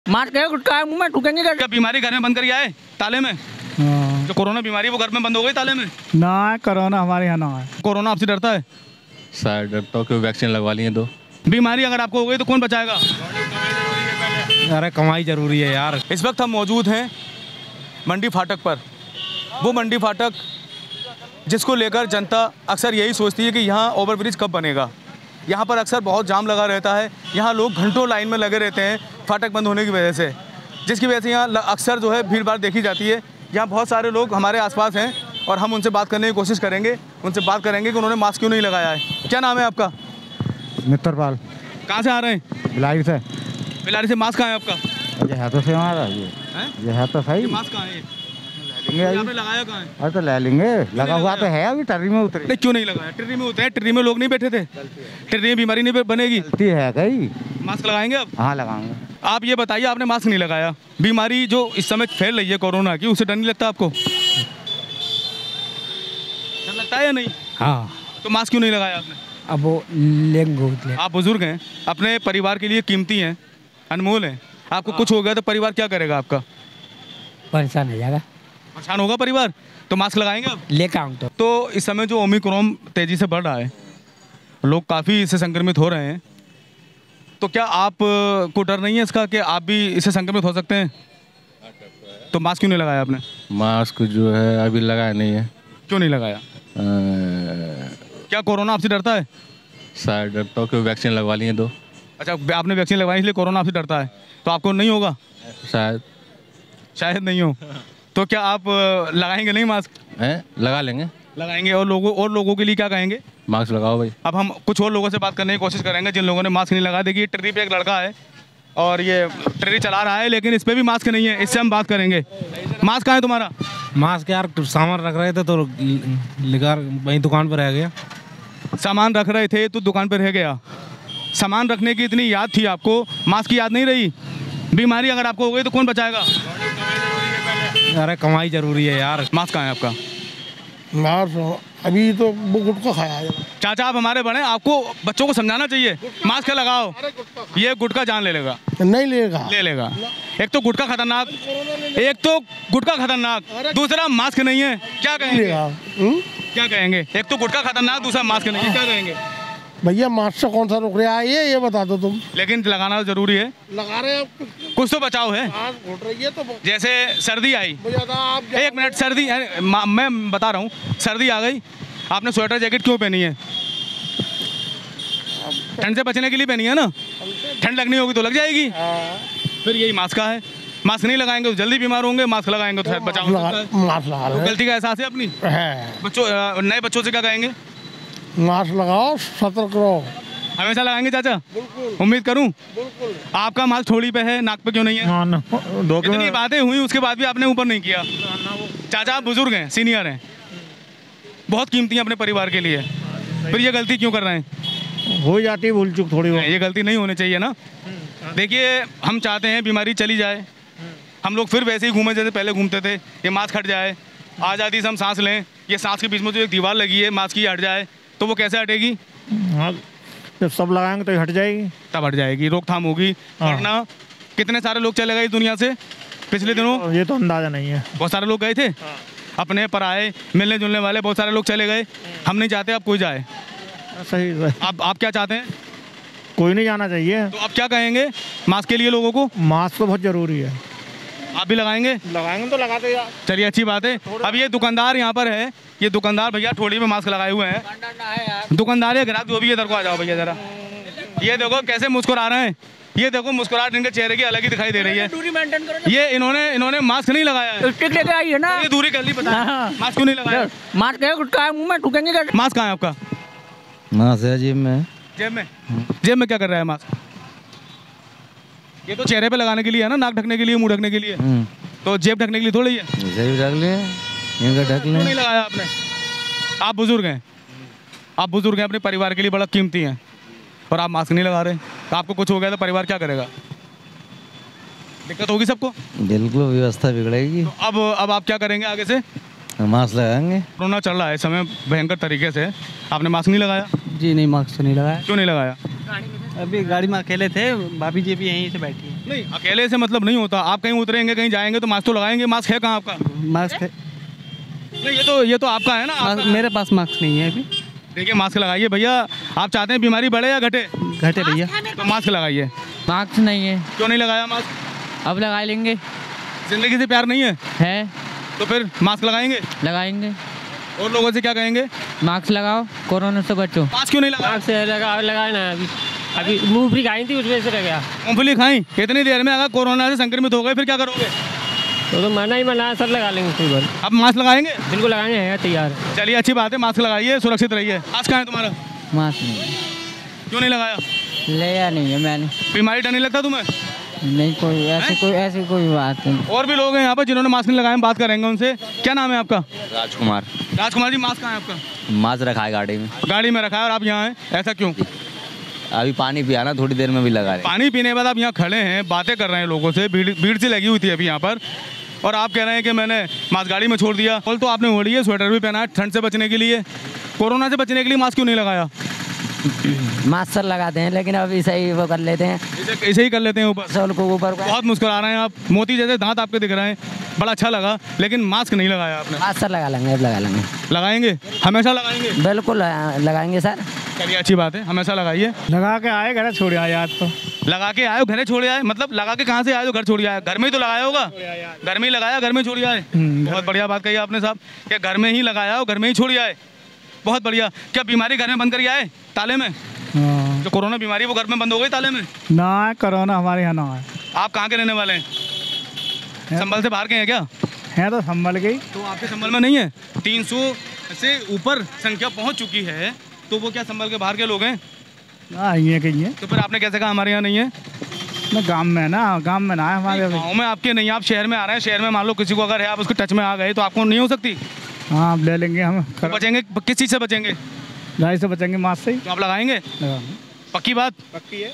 Mask है, गुटखा है, मुंह में थूकेंगे क्या? क्या बीमारी घर में बंद करके आए ताले में? जो कोरोना बीमारी वो घर में बंद हो गई ताले में? ना, कोरोना हमारे यहाँ ना है। कोरोना आपसे डरता है? शायद डरता हूँ कि वैक्सीन लगवा लिए दो। बीमारी अगर आपको हो गई तो कौन बचाएगा? अरे कमाई जरूरी है यार। इस वक्त हम मौजूद हैं मंडी फाटक पर। वो मंडी फाटक जिसको लेकर जनता अक्सर यही सोचती है कि यहाँ ओवरब्रिज कब बनेगा। यहाँ पर अक्सर बहुत जाम लगा रहता है, यहाँ लोग घंटों लाइन में लगे रहते हैं फाटक बंद होने की वजह से, जिसकी वजह से यहाँ अक्सर जो है भीड़ भाड़ देखी जाती है। यहाँ बहुत सारे लोग हमारे आसपास हैं और हम उनसे बात करने की कोशिश करेंगे, उनसे बात करेंगे कि उन्होंने मास्क क्यों नहीं लगाया है। क्या नाम है आपका? मित्रपाल। कहाँ से आ रहे हैं? बिलारी से। बिलारी से। मास्क कहाँ है आपका? ये है तो सही हमारा, ये है तो सही। मास्क कहाँ है? लेंगे आपने लगाया कहाँ है? अरे तो ले लेंगे, लगा हुआ तो है, अभी टर्री में उतरे। नहीं, क्यों नहीं लगाया? टिर्री में होते हैं, टिर्री में लोग नहीं बैठे थे, टिर्री में बीमारी नहीं बनेगी। गलती है कहीं। मास्क लगाएंगे आप? हाँ लगाऊंगा। आप ये बताइए, आपने मास्क नहीं लगाया, बीमारी जो इस समय फैल रही है कोरोना की, उससे डर नहीं लगता आपको? डर लगता है या नहीं? हाँ, तो मास्क क्यों नहीं लगाया आपने? अब वो लेंगे। आप बुजुर्ग हैं, अपने परिवार के लिए कीमती हैं, अनमोल हैं। आपको कुछ हो गया तो परिवार क्या करेगा आपका? परेशान हो जाएगा, परेशान होगा परिवार, तो मास्क लगाएंगे आप? लेकर आऊँ तो इस समय जो ओमिक्रॉन तेज़ी से बढ़ रहा है, लोग काफ़ी इससे संक्रमित हो रहे हैं, तो क्या आप को डर नहीं है इसका कि आप भी इससे संक्रमित हो सकते हैं? तो मास्क क्यों नहीं लगाया आपने? मास्क जो है अभी लगाया नहीं है। क्यों नहीं लगाया? क्या कोरोना आपसे डरता है? शायद डरता हूँ कि वैक्सीन लगवा लिए दो। अच्छा, आपने वैक्सीन लगवाई इसलिए कोरोना आपसे डरता है, तो आपको नहीं होगा? शायद नहीं हो। तो क्या आप लगाएंगे नहीं मास्क? लगा लेंगे। लगाएंगे। और लोगों के लिए क्या कहेंगे? मास्क लगाओ भाई। अब हम कुछ और लोगों से बात करने की कोशिश करेंगे जिन लोगों ने मास्क नहीं लगाया। देखिए, ट्रेरी पे एक लड़का है और ये ट्रेरी चला रहा है, लेकिन इस पर भी मास्क नहीं है, इससे हम बात करेंगे। मास्क कहाँ है तुम्हारा? मास्क यार सामान रख रहे थे तो लेकर वहीं दुकान पर रह गया। सामान रख रहे थे तो दुकान पर रह गया। सामान रखने की इतनी याद थी आपको, मास्क की याद नहीं रही? बीमारी अगर आपको हो गई तो कौन बचाएगा? अरे कमाई जरूरी है यार। मास्क कहाँ है आपका? मास्क अभी तो वो गुटखा खाया है। चाचा, आप हमारे बड़े, आपको बच्चों को समझाना चाहिए मास्क लगाओ। ये गुटखा जान ले लेगा। नहीं लेगा। ले लेगा। एक तो गुटखा खतरनाक, दूसरा मास्क नहीं है। क्या कहेंगे? क्या कहेंगे? एक तो गुटखा खतरनाक, दूसरा मास्क नहीं है, क्या कहेंगे? भैया मास्क से कौन सा रोक रहा है ये बता दो तुम। लेकिन लगाना तो जरूरी है। लगा रहे हैं कुछ तो बचाव है। घुट रही है तो जैसे सर्दी आई, आप एक मिनट, सर्दी मैं बता रहा हूँ, सर्दी आ गई, आपने स्वेटर जैकेट क्यों पहनी है? ठंड से बचने के लिए पहनी है ना। ठंड लगनी होगी तो लग जाएगी। फिर यही मास्क का है। मास्क नहीं लगाएंगे तो जल्दी बीमार होंगे, मास्क लगाएंगे तो बचाव हो सकता है। मास्क लगा रहे हैं। गलती का एहसास है अपनी? बच्चों, नए बच्चों से क्या कहेंगे? मास्क लगाओ, सतर्क रहो। हमेशा लगाएंगे चाचा? उम्मीद करूं। आपका मास्क थोड़ी पे है, नाक पे क्यों नहीं है? इतनी बातें हुई उसके बाद भी आपने ऊपर नहीं किया। चाचा, आप बुजुर्ग हैं, सीनियर हैं, बहुत कीमती हैं अपने परिवार के लिए, फिर ये गलती क्यों कर रहे हैं? हो जाती है भूल चूक थोड़ी। ये गलती नहीं होनी चाहिए ना। देखिए, हम चाहते हैं बीमारी चली जाए, हम लोग फिर वैसे ही घूमें जैसे पहले घूमते थे, ये मास्क हट जाए, आज़ादी से हम सांस लें। ये सांस के बीच में जो एक दीवार लगी है मास्क की, हट जाए तो वो कैसे हटेगी? हाँ, जब सब लगाएंगे तो हट जाएगी, तब हट जाएगी, रोकथाम होगी। वरना कितने सारे लोग चले गए दुनिया से पिछले दिनों, ये तो अंदाजा नहीं है। बहुत सारे लोग गए थे, अपने पराए मिलने जुलने वाले बहुत सारे लोग चले गए। हम नहीं चाहते अब कोई जाए। सही। आप क्या चाहते हैं? कोई नहीं जाना चाहिए। तो आप क्या कहेंगे मास्क के लिए लोगों को? मास्क तो बहुत जरूरी है। आप भी लगाएंगे? लगाएंगे तो लगाते यार। चलिए, अच्छी बात है। अब ये दुकानदार यहाँ पर है, ये दुकानदार भैया ठोड़ी में मास्क लगाए हुए हैं। दुकानदार या ग्राहक जो भी, इधर को आ जाओ भैया जरा। ये देखो कैसे मुस्कुरा रहे हैं, ये देखो मुस्कुराहट इनके चेहरे की अलग ही दिखाई दे रही है। दूरी मेंटेन करो। ये इन्होंने मास्क नहीं लगाया है। स्टिक लेके आई है ना। ये दूरी कर ली, पता मास्क क्यों नहीं लगाया? मास्क है, गुटखा है, मुंह में थूकेंगे क्या? मास्क कहाँ है आपका? मास्क है जेब में। जेब में? जेब में क्या कर रहा है मास्क? ये तो चेहरे पे लगाने के लिए है ना, नाक ढकने के लिए, मुंह ढकने के लिए। तो जेब ढकने के लिए थोड़ी है। ढक ले, ढक ले। नहीं लगाया आपने? आप बुजुर्ग हैं, अपने परिवार के लिए बड़ा कीमती हैं, और आप मास्क नहीं लगा रहे। तो आपको कुछ हो गया तो परिवार क्या करेगा? दिक्कत होगी सबको। बिल्कुल, व्यवस्था बिगड़ेगी। तो अब आप क्या करेंगे आगे से? मास्क लगाएंगे। कोरोना चल रहा है इस समय भयंकर तरीके से, आपने मास्क नहीं लगाया? जी नहीं, मास्क नहीं लगाया। क्यों नहीं लगाया? अभी गाड़ी में अकेले थे, भाभी जी भी यहीं से बैठी है। नहीं, अकेले से मतलब नहीं होता, आप कहीं उतरेंगे कहीं जाएंगे तो मास्क तो लगाएंगे। मास्क है कहाँ आपका? मास्क है, नहीं, ये तो आपका है ना, आपका। मेरे पास मास्क नहीं है अभी। देखिए मास्क लगाइए भैया। आप चाहते हैं बीमारी बढ़े या घटे? घटे भैया। तो मास्क लगाइए। मास्क नहीं है। क्यों नहीं लगाया मास्क? अब लगा लेंगे। जिंदगी से प्यार नहीं है है, तो फिर मास्क लगाएंगे। लगाएंगे। और लोगों से क्या कहेंगे? मास्क लगाओ, कोरोना से बचो। मास्क क्यों नहीं लगाया? मास्क लगाया ना, अभी मूंगफली खाई थी, उसमें से रह गया। मूंगफली खाई, इतनी देर में अगर कोरोना से संक्रमित हो गए फिर क्या करोगे? तो मना ही मना, सब लगा लेंगे कोई बात। अब मास्क लगाएंगे? बिल्कुल लगाएंगे, है तैयार। चलिए अच्छी बात है, मास्क लगाइए, सुरक्षित रहिए। मास्क कहाँ है तुम्हारा? मास्क नहीं, क्यों नहीं लगाया? लिया नहीं है मैंने। बीमारी डर नहीं लगता तुम्हें? नहीं, कोई ऐसी कोई बात नहीं। और भी लोग हैं यहाँ पर जिन्होंने मास्क नहीं लगाया, हम बात करेंगे उनसे। क्या नाम है आपका? राजकुमार। राजकुमार जी, मास्क कहाँ है आपका? मास्क रखा है गाड़ी में। गाड़ी में रखा है और आप यहाँ हैं, ऐसा क्यों? अभी पानी पिया ना, थोड़ी देर में भी लगा रहे। पानी पीने के बाद आप यहाँ खड़े हैं, बातें कर रहे हैं लोगों से, भीड़ सी लगी हुई थी अभी यहाँ पर, और आप कह रहे हैं कि मैंने मास्क गाड़ी में छोड़ दिया। कल तो आपने ओढ़ी है, स्वेटर भी पहना है ठंड से बचने के लिए। कोरोना से बचने के लिए मास्क क्यों नहीं लगाया? मास्क सर लगाते हैं, लेकिन अब ऐसे ही वो कर लेते हैं, ऐसे ही कर लेते हैं ऊपर। sol को ऊपर। बहुत मुस्कुरा रहे हैं आप, मोती जैसे दांत आपके दिख रहे हैं, बड़ा अच्छा लगा, लेकिन मास्क नहीं लगाया आपने। मास्क सर लगा लेंगे, अब लगा लेंगे। लगाएंगे, हमेशा लगाएंगे। बिल्कुल लगाएंगे सर। चलिए अच्छी बात है, हमेशा लगाइए। लगा के आए, घर छोड़ आए आज तो। लगा के आए, घर छोड़ आए, मतलब लगा के कहाँ से आए? तो घर छोड़ आए, घर में ही तो लगाया होगा। घर में ही लगाया, घर में छोड़ आए। बहुत बढ़िया बात कही आपने साहब, कि घर में ही लगाया हो, घर में ही छोड़ आए। बहुत बढ़िया। क्या बीमारी घर में बंद कर आए ताले में? जो कोरोना बीमारी वो घर में बंद हो गई ताले में? ना, कोरोना हमारे यहाँ ना है। आप कहाँ के रहने वाले हैं? संभल से बाहर के हैं क्या? है तो संभल गई। तो आपके संभल में नहीं है? 300 से ऊपर संख्या पहुंच चुकी है, तो वो क्या संभल के बाहर के लोग हैं? ये कहीं है तो फिर आपने कैसे कहा हमारे यहाँ नहीं है? ना, गांव में ना, गांव में ना है हमारे। गाँव में आपके नहीं, आप शहर में आ रहे हैं। शहर में मान लो किसी को अगर है, आप उसके टच में आ गए तो आपको नहीं हो सकती? हाँ, अब ले लेंगे हम। तो बचेंगे किस चीज़ से बचेंगे? गाड़ी से बचेंगे, मास्क से ही तो आप लगाएंगे? पक्की बात? पक्की है।